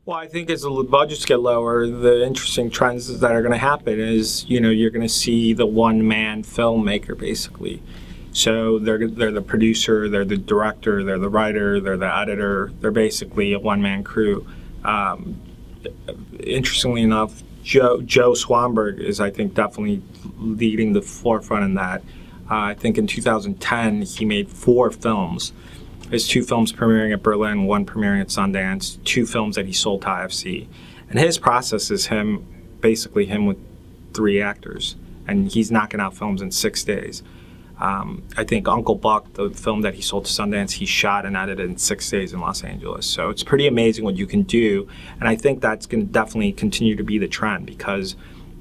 Well, I think as the budgets get lower, the interesting trends that are going to happen is, you're going to see the one-man filmmaker basically. So they're the producer, they're the director, they're the writer, they're the editor. They're basically a one-man crew. Um, Interestingly enough, Joe Swanberg is, I think, definitely leading the forefront in that. I think in 2010 he made 4 films. There's 2 films premiering at Berlin, 1 premiering at Sundance, 2 films that he sold to IFC. And his process is basically him with 3 actors, and he's knocking out films in 6 days. I think Uncle Buck, the film that he sold to Sundance, he shot and edited in 6 days in Los Angeles. So it's pretty amazing what you can do, and I think that's going to definitely continue to be the trend because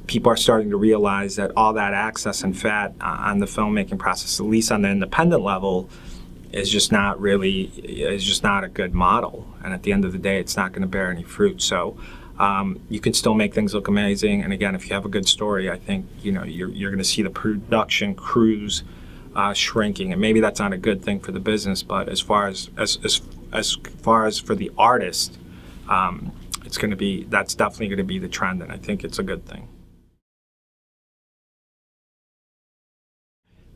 people are starting to realize that all that access and fat on the filmmaking process, at least on the independent level, is just not a good model, and at the end of the day it's not going to bear any fruit. So you can still make things look amazing, and again, if you have a good story, I think you're going to see the production crews shrinking, and maybe that's not a good thing for the business, but as far as for the artist, that's definitely going to be the trend, and I think it's a good thing.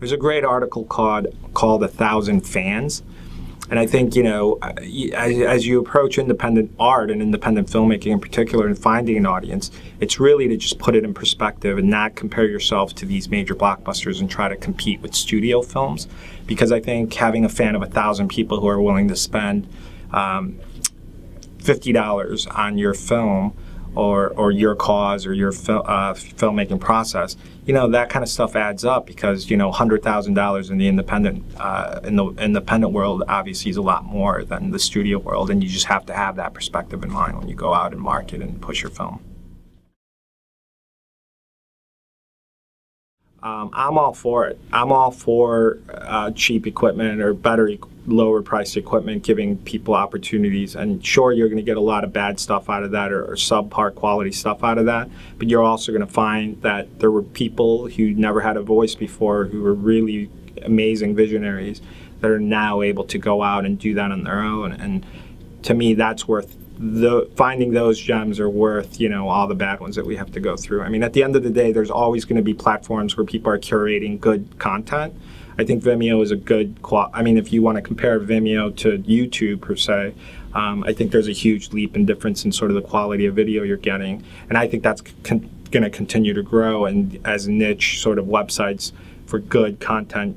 There's a great article called "1,000 Fans," and I think as you approach independent art and independent filmmaking in particular, and finding an audience, it's really to just put it in perspective and not compare yourself to these major blockbusters and try to compete with studio films, because I think having a fan of 1,000 people who are willing to spend $50 on your film or your cause or your filmmaking process, that kind of stuff adds up, because $100,000 in the independent world obviously is a lot more than the studio world, and you just have to have that perspective in mind when you go out and market and push your film. I'm all for it. I'm all for cheap equipment or better, lower priced equipment, giving people opportunities. And sure, you're going to get a lot of bad stuff out of that, or subpar quality stuff out of that. But you're also going to find that there were people who never had a voice before, who were really amazing visionaries, that are now able to go out and do that on their own. And to me, that's worth finding those gems are worth all the bad ones that we have to go through. I mean, at the end of the day, there's always going to be platforms where people are curating good content. I think Vimeo is a good if you want to compare Vimeo to YouTube per se, I think there's a huge leap in difference in sort of the quality of video you're getting, and I think that's going to continue to grow. And as niche sort of websites for good content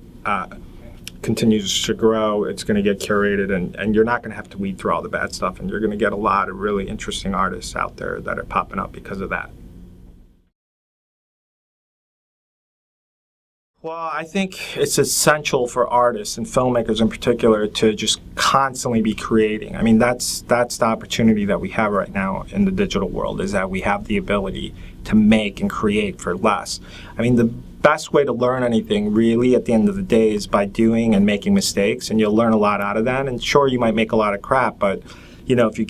continues to grow, it's going to get curated, and you're not going to have to weed through all the bad stuff, and you're going to get a lot of really interesting artists out there that are popping up because of that. Well, I think it's essential for artists and filmmakers in particular to just constantly be creating. I mean, that's the opportunity that we have right now in the digital world, is that we have the ability to make and create for less. I mean, the best way to learn anything really at the end of the day is by doing and making mistakes, and you'll learn a lot out of that. And sure, you might make a lot of crap, but if you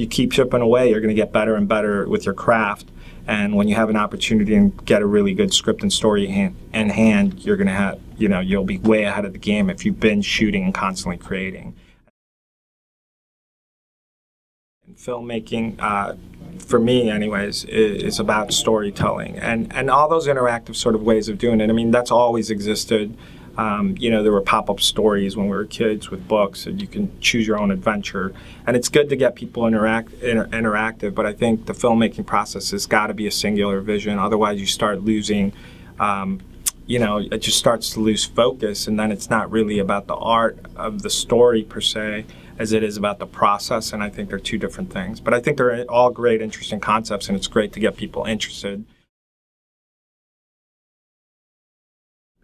keep chipping away, you're going to get better and better with your craft. And when you have an opportunity and get a really good script and story in hand, you're going to have, you'll be way ahead of the game if you've been shooting and constantly creating. And filmmaking, for me anyways, is about storytelling and all those interactive sort of ways of doing it. I mean, that's always existed. There were pop-up stories when we were kids with books, and you can choose your own adventure. And it's good to get people interactive, but I think the filmmaking process has got to be a singular vision. Otherwise, you start losing, it just starts to lose focus, and then it's not really about the art of the story per se, as it is about the process, and I think they're two different things. But I think they're all great, interesting concepts, and it's great to get people interested,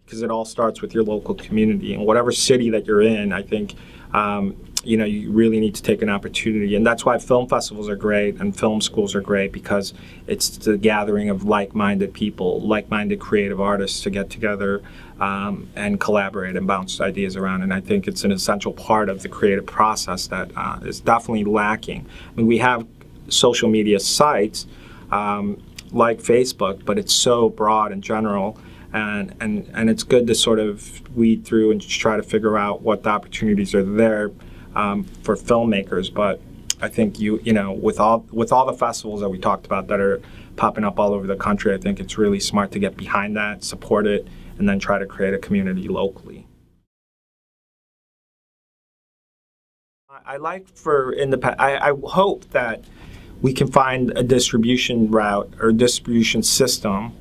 because it all starts with your local community. And whatever city that you're in, I think, you really need to take an opportunity. And that's why film festivals are great and film schools are great, because it's the gathering of like-minded people, like-minded creative artists to get together and collaborate and bounce ideas around. And I think it's an essential part of the creative process that is definitely lacking. I mean, we have social media sites like Facebook, but it's so broad and general. And it's good to sort of weed through and just try to figure out what the opportunities are there for filmmakers. But I think with all the festivals that we talked about that are popping up all over the country, I think it's really smart to get behind that, support it, and then try to create a community locally. I like for independent. I hope that we can find a distribution route or distribution system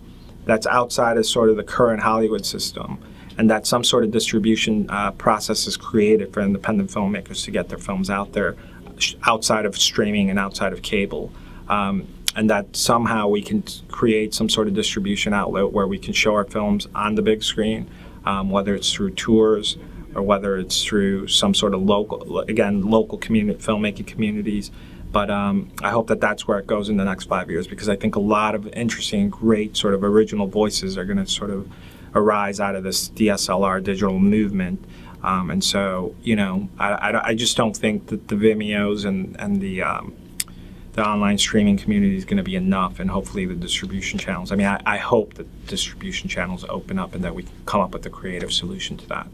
that's outside of sort of the current Hollywood system, and that some sort of distribution process is created for independent filmmakers to get their films out there outside of streaming and outside of cable. And that somehow we can create some sort of distribution outlet where we can show our films on the big screen, whether it's through tours or whether it's through some sort of local community filmmaking communities. But I hope that that's where it goes in the next 5 years, because I think a lot of interesting, great sort of original voices are going to sort of arise out of this DSLR digital movement. And so, I just don't think that the Vimeos and the online streaming community is going to be enough, and hopefully the distribution channels. I mean, I hope that distribution channels open up and that we can come up with a creative solution to that.